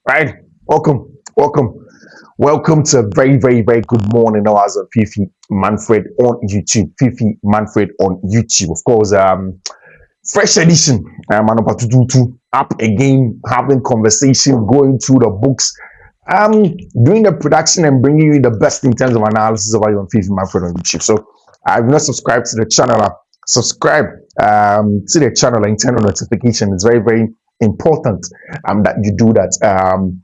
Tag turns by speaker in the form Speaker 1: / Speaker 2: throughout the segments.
Speaker 1: Right? Welcome, welcome to a very good morning. Now, as a Fiifi-Manfred on YouTube, Fiifi-Manfred on YouTube. Of course, fresh edition. I'm about to do up again, having conversation, going through the books, doing the production and bringing you the best in terms of analysis of you on Fiifi-Manfred on YouTube. So, I've not subscribed to the channel. Subscribe to the channel and turn on notification. It's very important that you do that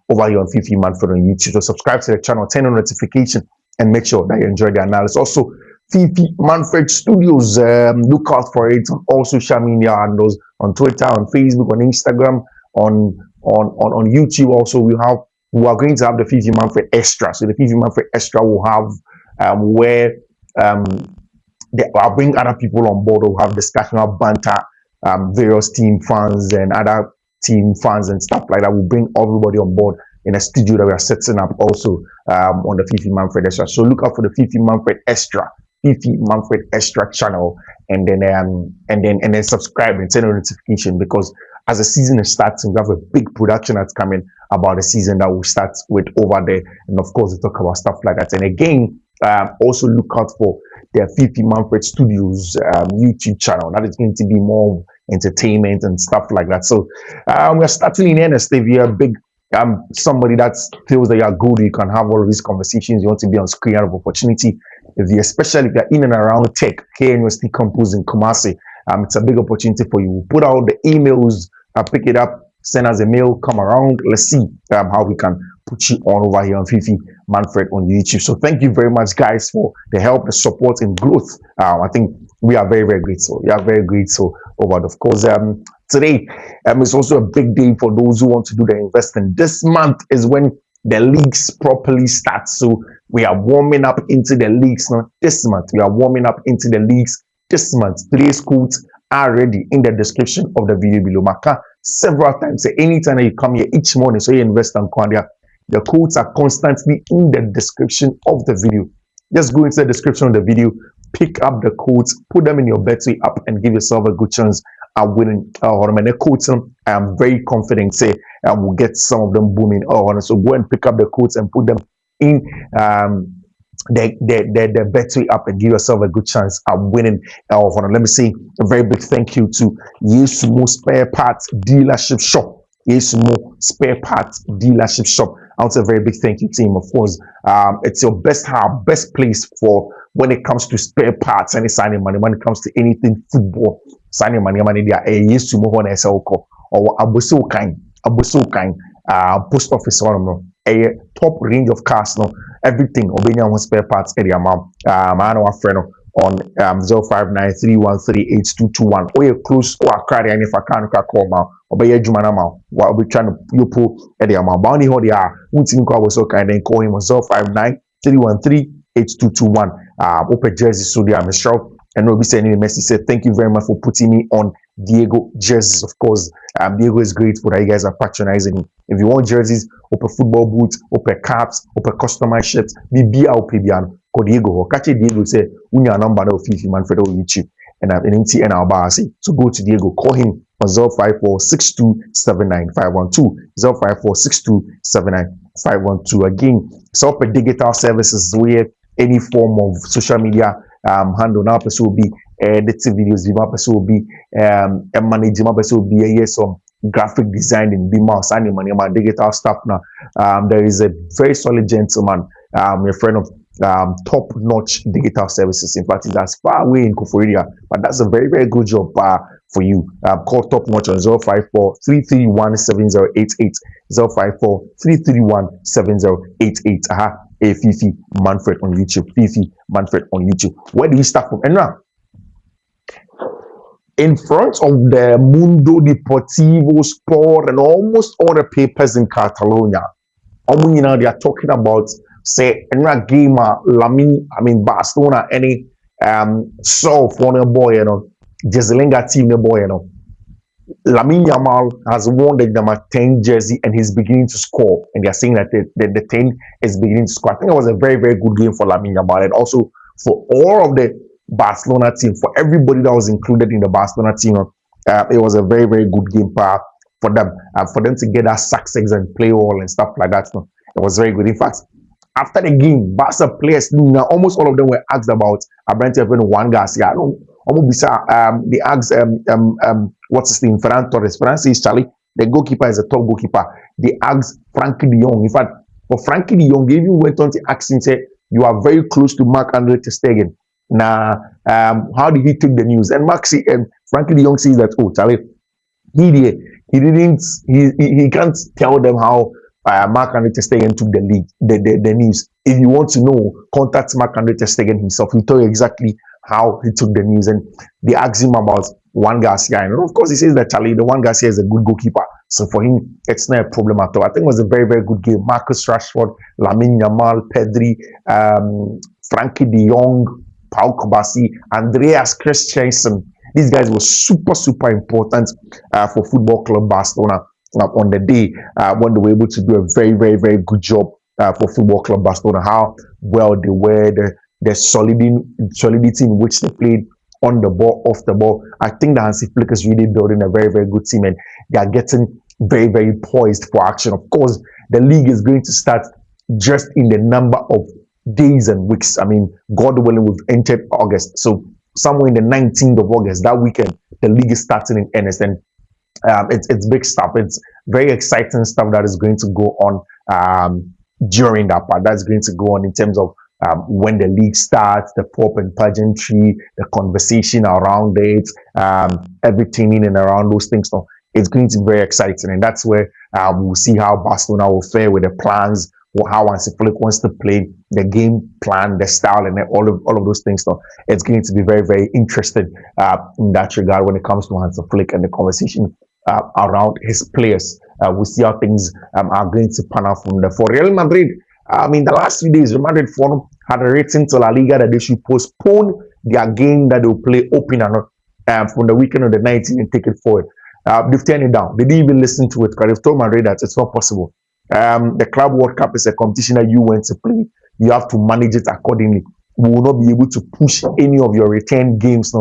Speaker 1: over here on Fiifi-Manfred on YouTube. So subscribe to the channel, turn on notification, and make sure that you enjoy the analysis. Also, Fiifi-Manfred Studios, look out for it on all social media handles, on Twitter, on Facebook, on Instagram, on YouTube. Also, we are going to have the Fiifi-Manfred Extra. So the Fiifi-Manfred Extra will have where um, I'll bring other people on board. We'll have discussion, have banter, various team fans and other team fans and stuff like that. We'll bring everybody on board in a studio that we are setting up also on the Fiifi-Manfred Extra. So look out for the Fiifi-Manfred Extra, Fiifi-Manfred Extra channel, and then subscribe and turn on notification, because as the season is starting, we have a big production that's coming about the season that we'll start with over there, and of course we talk about stuff like that. And again, also look out for the Fiifi-Manfred Studios YouTube channel. That is going to be more entertainment and stuff like that. So we're starting in earnest. If you're a big somebody that feels that you're good, you can have all of these conversations. You want to be on screen out of opportunity. Especially if you're in and around tech, KNUST campus in Kumasi, it's a big opportunity for you. Put out the emails, pick it up, send us a mail, come around. Let's see how we can put you on over here on Fiifi-Manfred on YouTube. So thank you very much, guys, for the help, the support, and growth. I think we are very grateful. We are very grateful over it. Of course, today is also a big day for those who want to do the investing. This month is when the leagues properly start. So we are warming up into the leagues now. This month, we are warming up into the leagues this month. Today's codes are ready in the description of the video below. Maka several times. Anytime that you come here each morning, so you invest on Kwandia, the codes are constantly in the description of the video. Just go into the description of the video, pick up the codes, put them in your Betway app, and give yourself a good chance at winning. The codes, I am very confident, say, we'll get some of them booming. So go and pick up the codes and put them in the Betway app and give yourself a good chance at winning. Let me say a very big thank you to Yesumo Spare Parts Dealership Shop. Yesumo Spare Parts Dealership Shop. I want to say a very big thank you, team. Of course, it's your best place for when it comes to spare parts and signing money. When it comes to anything football, signing money, they are Yesumo Hona Esoko or Abuso kind, post office on a top range of cars, no, everything. Obenya one spare parts area, man, our friend on 0593138221. Or you close or a credit, and if I can't call now, obey Jumana, while we trying to you pull area, bounty hold the wouldn't call was so kind and call him on 0593138221. Open jersey studio, I'm sure. And we'll be sending a message. Said thank you very much for putting me on Diego jerseys. Of course, Diego is grateful that you guys are patronizing him. If you want jerseys, open football boots, open caps, open customized shirts, be PBN. Call Diego or catch Diego. Say unya number of Fiifi-Manfred on YouTube and our bar. So go to Diego, call him on 05462795112 05462795112. Again, so digital services where any form of social media handle now person will be editing videos, the person will be managing, my person will be some graphic design in BMOS and my digital stuff now. There is a very solid gentleman, a friend of top notch digital services. In fact, that's far away in Koforia, but that's a very good job for you. Call top notch on 054-331-7088 054-331-7088. A Fiifi-Manfred on YouTube. Fiifi-Manfred on YouTube. Where do we start from? And now, in front of the Mundo Deportivo Sport and almost all the papers in Catalonia, they are talking about, say, Enra Gamer, Barcelona, any solve for a boy, Jezelenga team, the boy, Lamine Yamal has worn the number 10 jersey and he's beginning to score. And they're saying that the 10 is beginning to score. I think it was a very good game for Lamine Yamal and also for all of the Barcelona team, for everybody that was included in the Barcelona team. It was a very good game. for them to get that success and play well and stuff like that. No, it was very good. In fact, after the game, Barca players, almost all of them were asked about Abrante one Garcia. I don't almost they asked what's his name, Ferran Torres. Ferran says Charlie, the goalkeeper is a top goalkeeper. They asked Frankie de Jong. In fact, for Frankie de Jong, they even went on to ask him, say, you are very close to Marc-Andre ter Stegen. Now, how did he take the news? And Frankie de Jong says that, oh, Charlie, he can't tell them how Marc-Andre ter Stegen took the news. If you want to know, contact Marc-Andre ter Stegen himself. He'll tell you exactly how he took the news. And they asked him about Juan Garcia. And of course, he says that Charlie, the Juan Garcia is a good goalkeeper. So for him, it's not a problem at all. I think it was a very, very good game. Marcus Rashford, Lamine Yamal, Pedri, Frankie de Jong, Paul Kobasi, Andreas Christensen. These guys were super, super important for Football Club Barcelona on the day when they were able to do a very, very, very good job for Football Club Barcelona. How well they were, the solidity in which they played on the ball, off the ball. I think that Hansi Flick is really building a very, very good team, and they are getting very, very poised for action. Of course, the league is going to start just in the number of days and weeks. I mean, God willing, we've entered August. So somewhere in the 19th of August, that weekend, the league is starting in earnest. And it's big stuff. It's very exciting stuff that is going to go on during that part. That's going to go on in terms of when the league starts, the pop and pageantry, the conversation around it, everything in and around those things. So it's going to be very exciting. And that's where we'll see how Barcelona will fare with the plans, how Hansi Flick wants to play, the game plan, the style, and all of those things. So it's going to be very, very interesting in that regard when it comes to Hansi Flick and the conversation around his players. We'll see how things are going to pan out from there. For Real Madrid, I mean, the last few days, Real Madrid Forum had written to La Liga that they should postpone their game that they'll play open from the weekend of the 19th and take it forward. They've turned it down. They didn't even listen to it because they've told Madrid that it's not possible. The Club World Cup is a competition that you went to play. You have to manage it accordingly. We will not be able to push any of your return games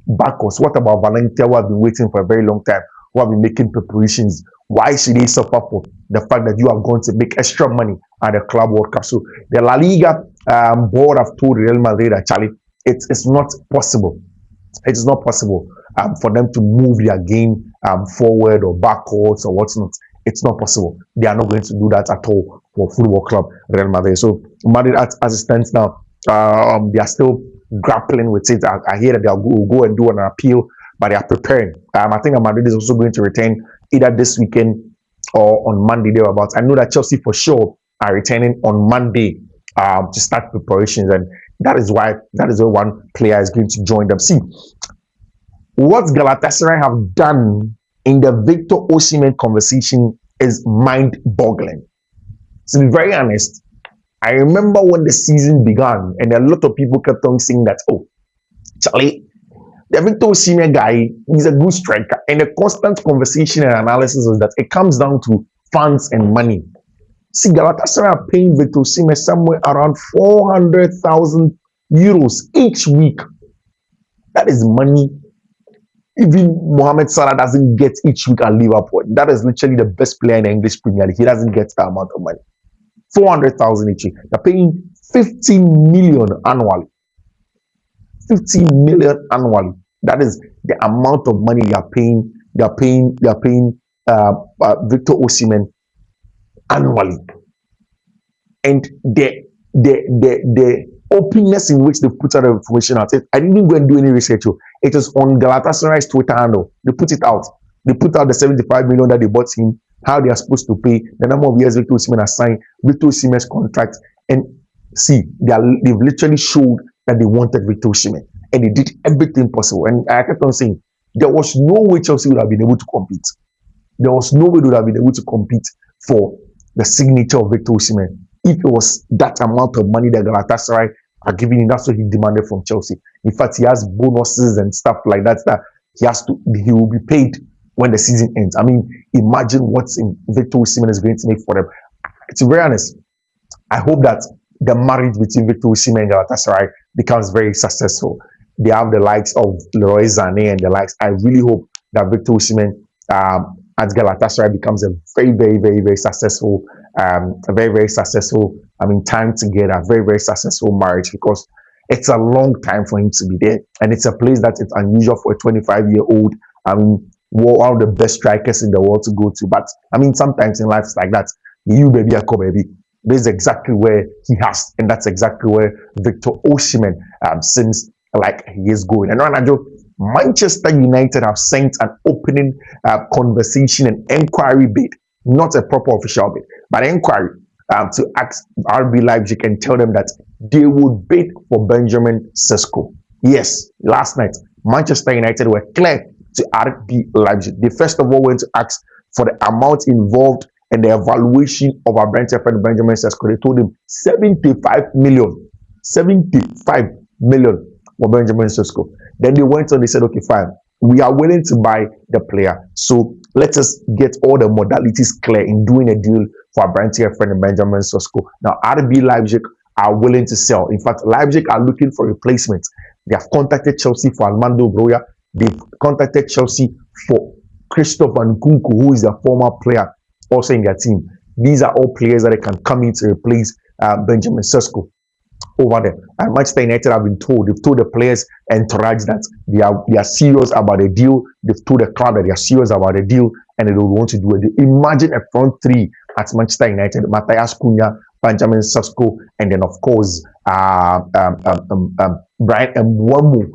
Speaker 1: backwards. What about Valencia, who have been waiting for a very long time, who have been making preparations? Why should they suffer for the fact that you are going to make extra money at the Club World Cup? So the La Liga board have told Real Madrid that, Charlie, it's not possible. It is not possible for them to move their game forward or backwards or what's not. It's not possible. They are not going to do that at all for Football Club Real Madrid. So Madrid, as it stands now, they are still grappling with it. I hear that they'll go and do an appeal, but they are preparing. I think Madrid is also going to return either this weekend or on Monday thereabouts. I know that Chelsea for sure are returning on Monday to start preparations, and that is why one player is going to join them. See, what Galatasaray have done in the Victor Osimhen conversation is mind-boggling. To be very honest, I remember when the season began and a lot of people kept on saying that, oh, Charlie, the Victor Osimhen guy is a good striker. And the constant conversation and analysis is that it comes down to funds and money. See, Galatasaray are paying Victor Osimhen somewhere around 400,000 euros each week. That is money even Mohamed Salah doesn't get each week at Liverpool. That is literally the best player in the English Premier League. He doesn't get that amount of money. 400,000 each week. They're paying 15 million annually. 15 million annually. That is the amount of money they are paying Victor Osimhen annually. And the openness in which they put out the information out. I didn't go and do any research. It is on Galatasaray's Twitter handle. They put it out. They put out the 75 million that they bought him, how they are supposed to pay, the number of years Victor Osimhen has signed, Victor Osimhen's contract. And see, they've literally showed that they wanted Victor Osimhen. And they did everything possible. And I kept on saying, there was no way Chelsea would have been able to compete. There was no way they would have been able to compete for the signature of Victor Osimhen if it was that amount of money that Galatasaray are giving him. That's what he demanded from Chelsea. In fact, he has bonuses and stuff like that he will be paid when the season ends. I mean, imagine what's in Victor Osimhen is going to make for them. To be very honest, I hope that the marriage between Victor Osimhen and Galatasaray becomes very successful. They have the likes of Leroy Sané and the likes. I really hope that Victor Osimhen at Galatasaray becomes a very successful, a very successful, time together, very successful marriage, because it's a long time for him to be there, and it's a place that it's unusual for a 25-year-old. One of the best strikers in the world to go to. But sometimes in life it's like that. You baby, I call baby. This is exactly where he has, and that's exactly where Victor Osimhen seems like he is going. And Ronaldo, Manchester United have sent an opening conversation and inquiry bid, not a proper official bid, but inquiry to ask RB Leipzig and tell them that they would bid for Benjamin Sesko. Yes, last night Manchester United were clear to RB Leipzig. They first of all went to ask for the amount involved and the evaluation of our branch friend Benjamin Sesko. They told him 75 million. 75 million for Benjamin Sesko. Then they went on, they said, okay, fine. We are willing to buy the player. So let us get all the modalities clear in doing a deal for our branch friend Benjamin Sesko. Now, RB Leipzig are willing to sell. In fact, Leipzig are looking for replacements. They have contacted Chelsea for Armando Broja. They've contacted Chelsea for Christoph Nkunku, who is a former player also in their team. These are all players that can come in to replace Benjamin Sesko over there. And Manchester United have been told, they've told the players entourage that they are serious about the deal. They've told the club that they are serious about the deal and they don't want to do it. Imagine a front three at Manchester United: Matthias Cunha, Benjamin Sesko, and then of course Brian Mbeumo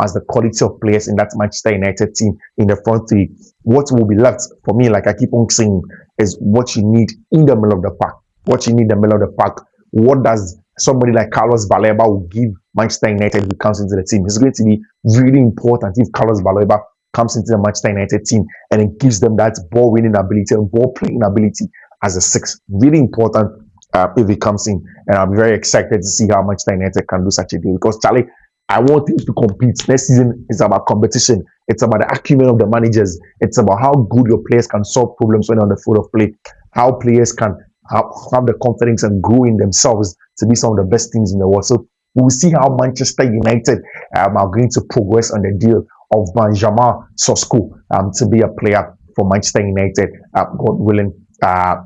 Speaker 1: as the quality of players in that Manchester United team in the front three. What will be left for me, like I keep on saying, is what you need in the middle of the pack. What you need in the middle of the pack. What does somebody like Carlos Baleba will give Manchester United who comes into the team? It's going to be really important if Carlos Baleba comes into the Manchester United team and it gives them that ball winning ability and ball playing ability as a six. Really important if he comes in, and I'll be very excited to see how Manchester United can do such a deal, because Charlie, I want teams to compete. Next season is about competition. It's about the acumen of the managers. It's about how good your players can solve problems when on the field of play, how players can have the confidence and grow in themselves to be some of the best teams in the world. So we'll see how Manchester United are going to progress on the deal of Benjamin Sesko to be a player for Manchester United, God willing,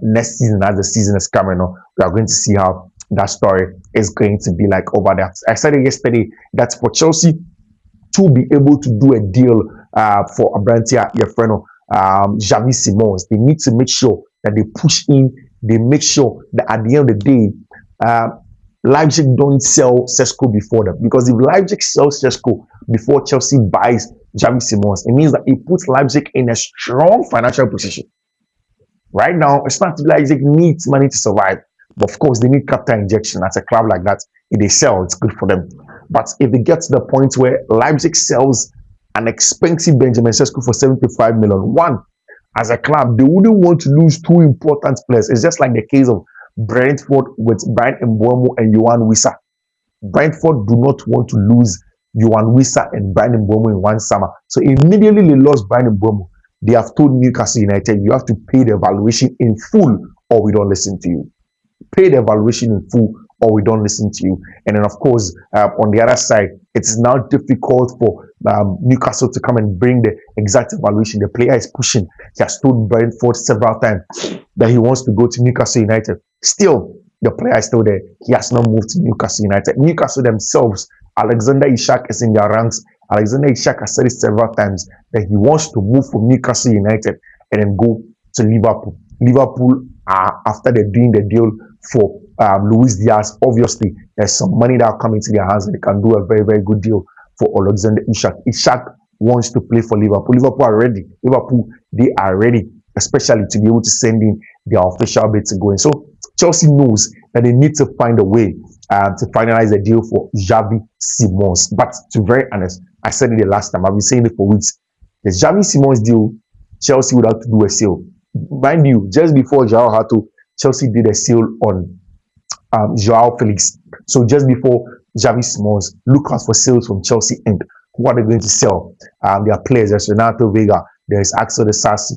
Speaker 1: next season, as the season is coming on. We are going to see how that story is going to be like over there. I said it yesterday that for Chelsea to be able to do a deal for Abrantia Yefreno, Xavi Simons, they need to make sure that they push in. They make sure that at the end of the day, Leipzig don't sell Sesko before them, because if Leipzig sells Sesko before Chelsea buys Xavi Simons, it means that it puts Leipzig in a strong financial position. Right now, it's not Leipzig needs money to survive, but of course they need capital injection. As a club like that, if they sell, it's good for them. But if it gets to the point where Leipzig sells an expensive Benjamin Sesko for 75 million, one, as a club, they wouldn't want to lose two important players. It's just like the case of Brentford with Brian Mbeumo and Yohan Wissa. Brentford do not want to lose Yohan Wissa and Brian Mbeumo in one summer. So immediately they lost Brian Mbeumo. They have told Newcastle United, you have to pay the valuation in full or we don't listen to you. Pay the valuation in full or we don't listen to you. And then, of course, on the other side, it's now difficult for Newcastle to come and bring the exact evaluation. The player is pushing. He has told Brentford several times that he wants to go to Newcastle United. Still, the player is still there. He has not moved to Newcastle United. Newcastle themselves, Alexander Isak is in their ranks. Alexander Isak has said it several times that he wants to move from Newcastle United and then go to Liverpool. Liverpool, after they're doing the deal for Luis Diaz, obviously there's some money that will come into their hands and they can do a very good deal for Alexander Isak. Isak wants to play for Liverpool. Liverpool are ready. Liverpool, they are ready, especially to be able to send in their official bid to go in. So Chelsea knows that they need to find a way to finalize a deal for Xavi Simons. But to be very honest, I said it the last time, I've been saying it for weeks. The Xavi Simons deal, Chelsea would have to do a sale. Mind you, just before Joao had to, Chelsea did a sale on Joao Felix. So just before Xavi Simons, look out for sales from Chelsea and who are they going to sell? There are players. There's Renato Vega. There is Axel Disasi.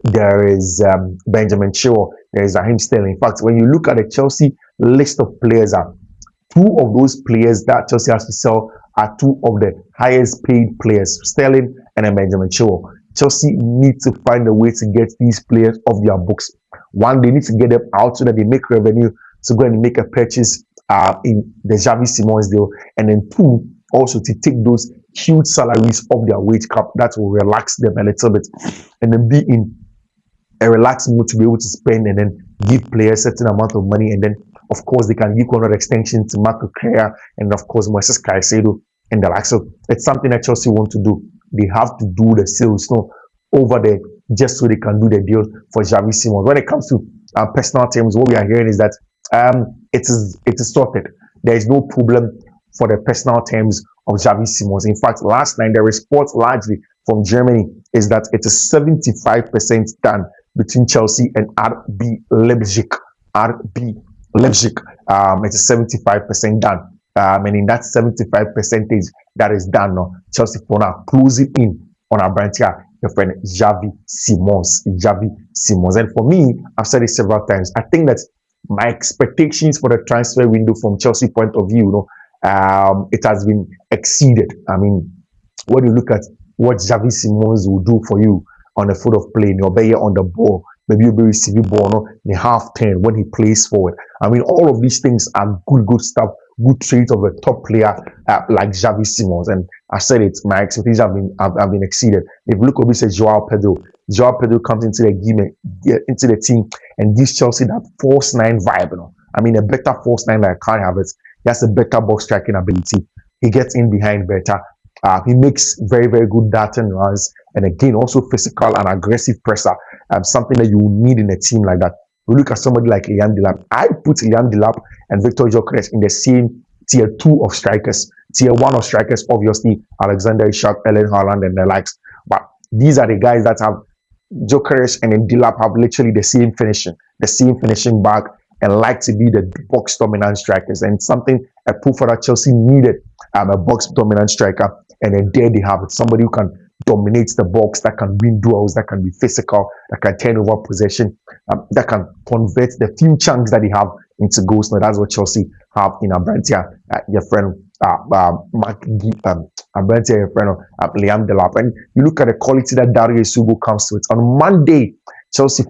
Speaker 1: There is Benjamin Chilwell. There is Raheem Sterling. In fact, when you look at the Chelsea list of players, two of those players that Chelsea has to sell are two of the highest paid players, Sterling and then Benjamin Chilwell. Chelsea need to find a way to get these players off their books. One, they need to get them out so that they make revenue to go and make a purchase in the Xavi Simons deal. And then two, also to take those huge salaries off their wage cap that will relax them a little bit and then be in a relaxed mood to be able to spend and then give players a certain amount of money. And then, of course, they can give contract extension to Marco Correa and, of course, Moises Caicedo and the like. So it's something that Chelsea want to do. They have to do the sales over there just so they can do the deal for Xavi Simons. When it comes to personal terms, what we are hearing is that it is sorted. There is no problem for the personal terms of Xavi Simons. In fact, last night, the report largely from Germany is that it is 75% done between Chelsea and RB Leipzig. RB Leipzig, it is 75% done. And in that 75 percentage that is done now, Chelsea for now closing in on our branch here, your friend Xavi Simons. Xavi Simons. And for me, I've said it several times, I think that my expectations for the transfer window from Chelsea point of view, it has been exceeded. I mean, when you look at what Xavi Simons will do for you on the foot of play, you'll be on the ball, maybe you'll be receiving ball in the half 10 when he plays forward. I mean, all of these things are good stuff, good traits of a top player like Xavi Simons. And I said it, my expectations have been exceeded. If you look at this, Joao Pedro comes into the team and gives Chelsea that false nine vibe. I mean, a better false nine like Kai Havertz. He has a better box striking ability. He gets in behind better. He makes very, very good darting runs. And again, also physical and aggressive pressure. Something that you need in a team like that. We look at somebody like Liam Delap. I put Liam Delap and Victor Gyökeres in the same tier 2 of strikers. Tier 1 of strikers, obviously, Alexander Isak, Erling Haaland, and the likes. But these are the guys that have Gyökeres and then Delap have literally the same finishing back, and like to be the box dominant strikers. And something a proof for that Chelsea needed a box dominant striker. And then there they have it. Somebody who can dominate the box, that can win duels, that can be physical, that can turn over possession, that can convert the few chunks that they have into goals. Now that's what Chelsea have in Abrantia, your friend Abrantia, your friend Liam Delap. And you look at the quality that Dario Sugo comes with. On Monday, Chelsea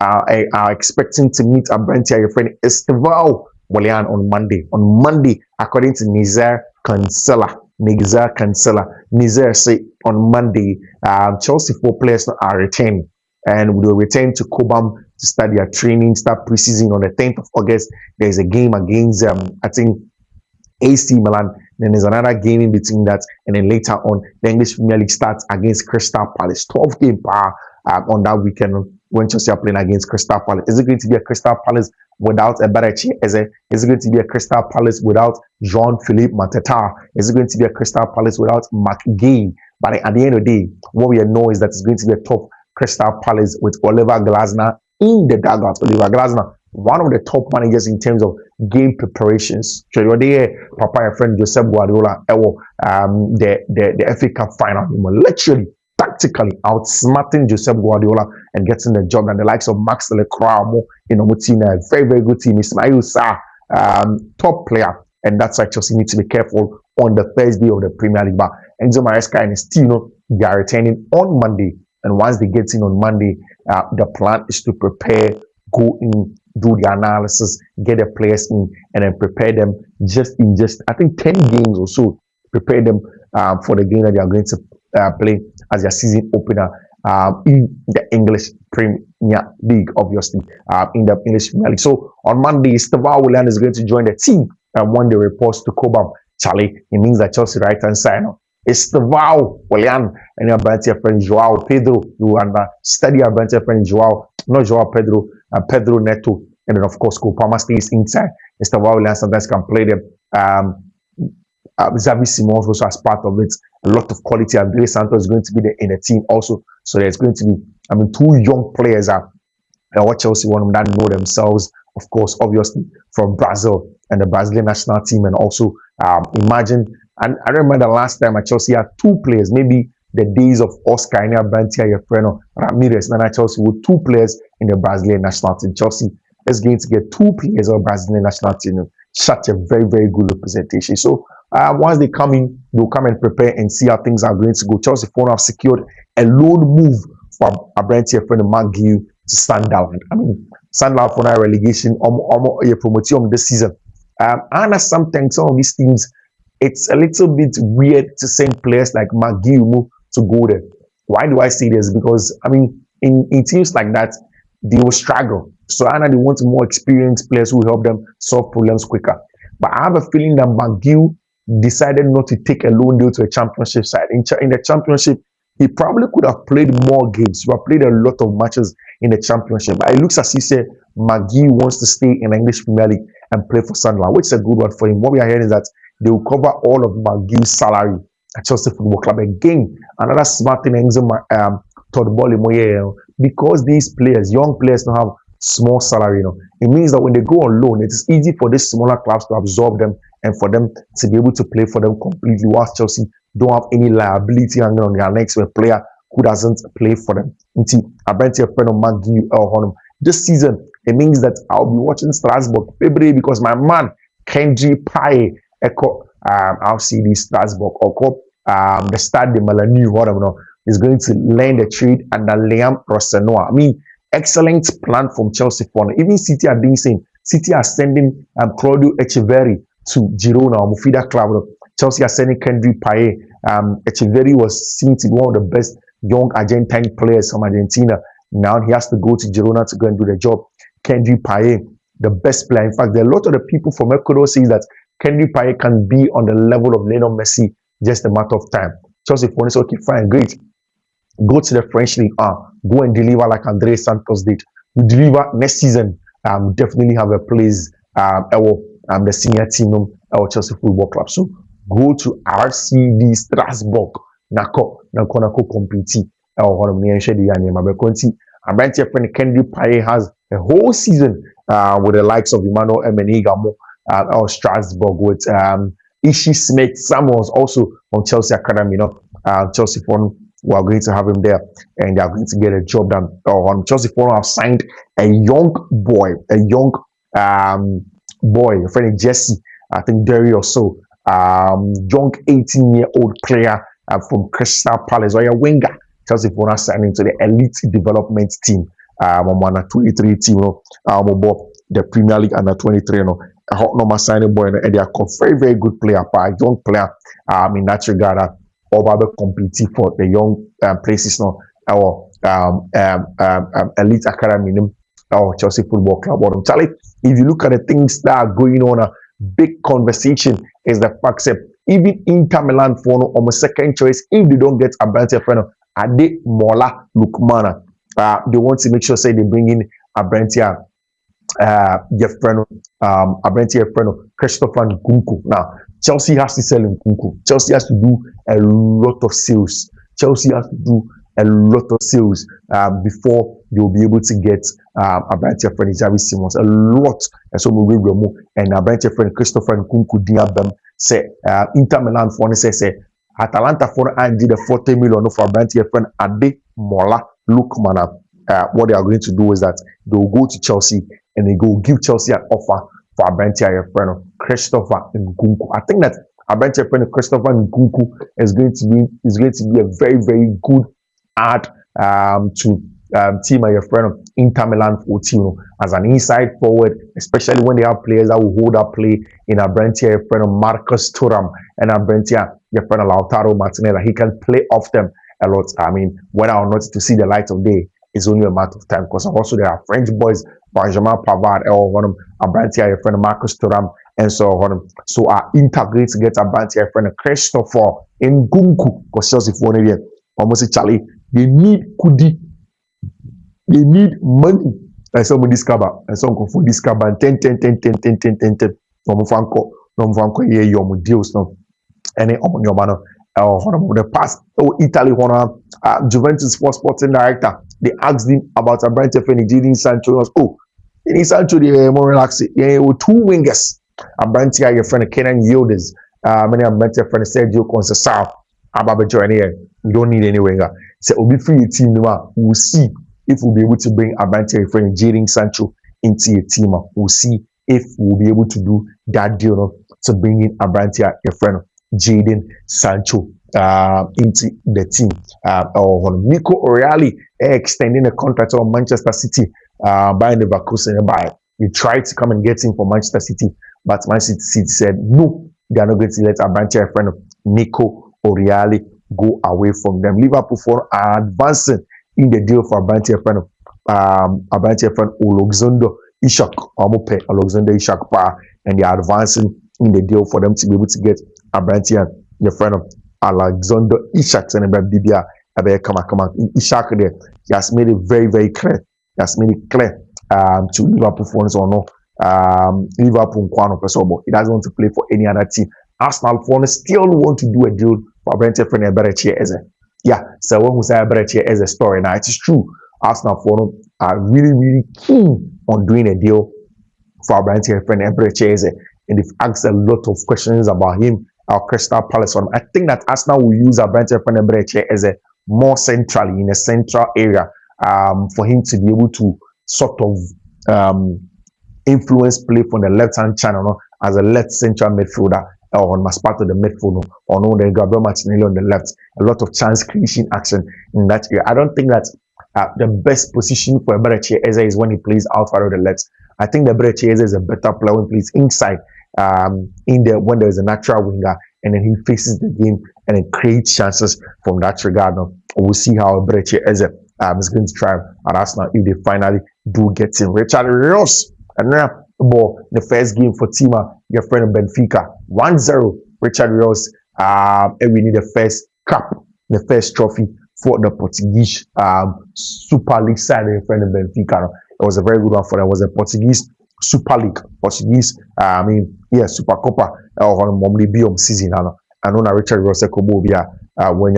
Speaker 1: are expecting to meet Abrantia, your friend Esteval Willian on Monday. On Monday, according to Nizar Cancela, Nizar say on Monday, Chelsea 4 players are retained and will return to Cobham to start their training, start preseason on the 10th of August. There's a game against, I think, AC Milan. Then there's another game in between that. And then later on, the English Premier League starts against Crystal Palace. 12 game on that weekend when Chelsea are playing against Crystal Palace. Is it going to be a Crystal Palace without a Barachi? Is it going to be a Crystal Palace without Jean-Philippe Mateta? Is it going to be a Crystal Palace without McGinn? But at the end of the day, what we know is that it's going to be a top Crystal Palace with Oliver Glasner in the dugout. Oliver Glasner, one of the top managers in terms of game preparations. So you're there, Papa, friend Josep Guardiola, the FA Cup final, literally tactically outsmarting Josep Guardiola and getting the job. And the likes of Max Lecroix, a very, very good team. Ismail Sarr, top player. And that's why Chelsea need to be careful on the first day of the Premier League. But Enzo Maresca and his team, they are returning on Monday. And once they get in on Monday, the plan is to prepare, go in, do the analysis, get the players in, and then prepare them I think 10 games or so. Prepare them for the game that they are going to play as their season opener in the English Premier League, obviously, in the English Premier League. So on Monday, Esteval Willian is going to join the team and when they report to Cobham. Charlie, it means that Chelsea right hand side now. Esteval Willian and your brother friend Joao Pedro. You study your brother friend Joao, not Joao Pedro, Pedro Neto, and then of course Kopama stays inside. Esteval Willian sometimes can play them. Xavi Simons also as part of it. A lot of quality. André Santos is going to be in the team also. So there's going to be, 2 young players what Chelsea want them that know themselves. Of course, obviously from Brazil and the Brazilian national team, and also imagine. And I remember the last time at Chelsea had 2 players, maybe the days of Oscar and Brantia, your friend Ramirez, and at Chelsea with 2 players in the Brazilian national team. Chelsea is going to get 2 players of Brazilian national team. such a very, very good representation. So once they come in, they'll come and prepare and see how things are going to go. Chelsea Forum have secured a loan move from Abrantia friend McGill to Sunderland. I mean, Sunderland for now relegation, promotion this season. And sometimes some of these teams, it's a little bit weird to send players like McGill to go there. Why do I say this? Because I mean, in teams like that, they will struggle. So either they want more experienced players who help them solve problems quicker. But I have a feeling that McGill decided not to take a loan deal to a championship side. In the championship, he probably could have played more games. He have played a lot of matches in the championship. But it looks as if said McGill wants to stay in the English Premier League and play for Sunderland, which is a good one for him. What we are hearing is that they will cover all of McGill's salary at Chelsea Football Club. Again, another smart thing Todd Bolle, because these players, young players, don't have small salary. It means that when they go on loan, it is easy for these smaller clubs to absorb them and for them to be able to play for them completely, whilst Chelsea don't have any liability hanging on their necks with a player who doesn't play for them. I bet your friend of McGill this season, it means that I'll be watching Strasbourg February because my man Kendry Paye I'll see the Strasbourg or the Stade de Malanu, whatever, is going to learn the trade under Liam Rossenoa. I mean, excellent plan from Chelsea for even City are doing same. City are sending Claudio Echeverri to Girona or Mufida Club. Chelsea are sending Kendry Paye. Echeverri was seen to be one of the best young Argentine players from Argentina. Now he has to go to Girona to go and do the job. Kendry Paye, the best player. In fact, there are a lot of the people from Ecuador say that Kendry Paye can be on the level of Lionel Messi, just a matter of time. Chelsea for say, okay, fine, great. Go to the French League, go and deliver like Andre Santos did. You deliver next season, definitely have a place the senior team of Chelsea Football Club. So go to RCD Strasbourg, nako compete. I'm right here, friend Kendry Paye has a whole season with the likes of Emmanuel Emenigamo or Strasbourg with Ishi Smith Samuels also on Chelsea Academy. Chelsea Forum, we are going to have him there and they are going to get a job done. Chelsea Forum have signed a young boy, a friend Jesse, I think Derry or so, young 18-year-old player from Crystal Palace, or a winger. Chelsea Forum signing to the elite development team. Under 23 team, the Premier League under 23, a hot number signing boy, and they are very, very good player, young player. In that regard, or competing for the young places now, our elite academy, or Chelsea Football Club. Charlie, if you look at the things that are going on, a big conversation is the fact that even Inter Milan for on a second choice, if they don't get a Abrantia friend, Ade Mola Lukmana, they want to make sure say they bring in Abrantia. Abrantia Christopher Nkunku. Now, Chelsea has to sell Nkunku. Chelsea has to do a lot of sales. Chelsea has to do a lot of sales before they'll be able to get Abrantia friend Xavi Simons. A lot. And so we will move. And Abrantia friend Christopher Nkunku Diabem say Inter Milan for say Atalanta for and did the 40 million for Abrantia friend Ade Mola Lukmana. What they are going to do is that they will go to Chelsea and they go give Chelsea an offer for Abrantia friend Christopher Nkunku. I think that Abrantia friend Christopher Nkunku is going to be a very, very good add to team of your friend Inter Milan 14 as an inside forward, especially when they have players that will hold up play in Abrantia your friend Marcus Thuram and Abrantia your friend Lautaro Martinez. He can play off them a lot. I mean, whether or not to see the light of day is only a matter of time, because also there are French boys, Benjamin Pavard, or one of Abrantia your friend Marcus Thuram, and so on. So are integrate to get Abrantia your friend Christopher Nkunku, because Chelsea for one year. Almost Charlie, they need Kudi. They need money. And some will discover, and some will discover 10. From Franco, yeah, your deals now. And then on your manner, the past, Italy, Juventus sporting director, they asked him about Abrantia friend Jadon Sancho. In Sancho, they more relaxed. Yeah, with two wingers. Abrantia, your friend Kenan Yildiz, many Abrantia friend Sergio Conceição, Ababajo, we don't need any winger. So we'll be free team. We'll see if we'll be able to bring Abrantia friend Jadon Sancho into a team. We'll see if we'll be able to do that deal, no, to bring in Abrantia, your friend Jadon Sancho into the team. Or Nico O'Reilly extending a contract on Manchester City by Leverkusen. They tried to come and get him for Manchester City, but Manchester City said no, they are not going to let Abrantia, your friend Nico O'Reilly, go away from them. Liverpool are advancing in the deal for Abrantia, friend Alexander Ishak, Alexander Ishak, and they are advancing in the deal for them to be able to get Abrantia, the friend of Alexander Ishak, and Bibia Ishak there. He has made it very, very clear. He has made it clear to Liverpool fans or no. Liverpool he doesn't want to play for any other team. Arsenal fans still want to do a deal for Abrantia friend Eberechi Eze. Yeah, so when we say Eberechi Eze story now, it is true. Arsenal fans are really, really keen on doing a deal for Abrantia friend Eberechi Eze, and they've asked a lot of questions about him. Our Crystal Palace one. I think that Arsenal will use Abrantia friend Eberechi Eze more centrally in a central area for him to be able to sort of influence play from the left-hand channel, no, as a left central midfielder or as part of the midfield, or no, then Gabriel Martinelli on the left. A lot of chance creation action in that area. I don't think that the best position for Eberechi Eze is when he plays outside of the left. I think the Eberechi Eze is a better player when he plays inside, when there is a natural winger, and then he faces the game and then creates chances from that regard. Now, we'll see how Eberechi Eze is going to try at Arsenal if they finally do get him. Richard Ross, and now the first game for Tima, your friend Benfica, 1-0. Richard Ross, and we need the first cup, the first trophy for the Portuguese Super League side, your friend Benfica. It was a very good one for them. It was a Portuguese Super League, Portuguese, Super Copa, or Momli Biom season. I know Richard Ross Ekobobia, when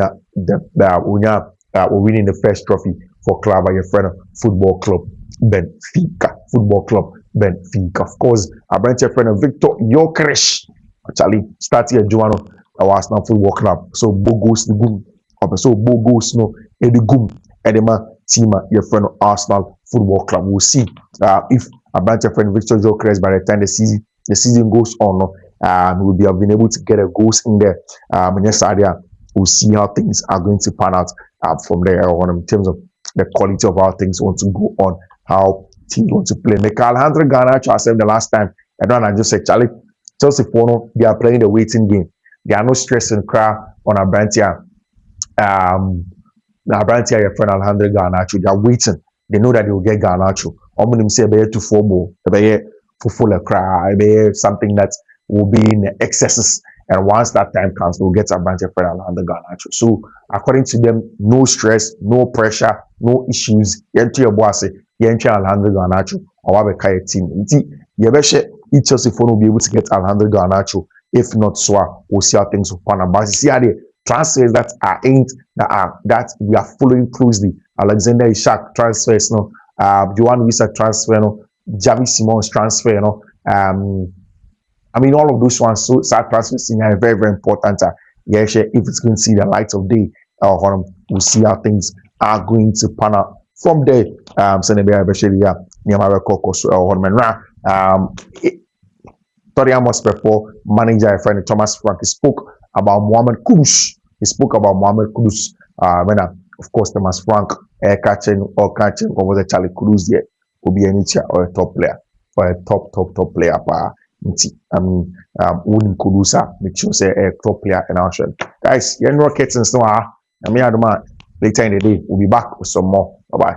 Speaker 1: we're winning the first trophy for club, your friend Football Club Benfica. Football Club Benfica. Of course, Abrantia friend Victor Gyökeres, actually started at Joano, our Arsenal Football Club. So Bogos the Gum, so Bogos no Edigum, Edema Tima, your friend of Arsenal Football Club. We'll see if Abrantia friend Victor Gyökeres, by the time the season goes on, we'll be been able to get a goals in there. We'll see how things are going to pan out from there in terms of the quality of how things want to go on, how teams want to play. Alejandro Garnacho, I said the last time, and then I just said, Charlie, Chelsea they are playing the waiting game. They are no stress and cry on Abrantia. Abrantia, your friend Alejandro Garnacho, they are waiting. They know that they will get Garnacho. I'm going to say, to football, full cry, something that will be in excesses. And once that time comes, we'll get Abrantia friend Alejandro Garnacho. So, according to them, no stress, no pressure, no issues. Yento your boss, Yento Alejandro Garnacho, or Wabeka team. Yebeshe, each Chelsea phone will be able to get Alejandro Garnacho. If not, so we'll see how things will pan out. But see how the transfers that we are following closely. Alexander Ishak transfers, no. Johan Wissa transfer, no. Javi Simon's transfer, no. All of those ones, so start transfers are very, very important. If it's going to see the light of day, we'll see how things are going to pan out from there. Tottenham Hotspur manager, friend Thomas Frank, spoke about Mohamed Kudus. He spoke about Mohamed Kudus. Of course, Thomas Frank catching was a Charlie Kudus there will be any or a top player or a top player. Winning Kudusa, which was a top player in our show. Guys, you're in Rockets and Snow. Later in the day, we'll be back with some more. Bye bye.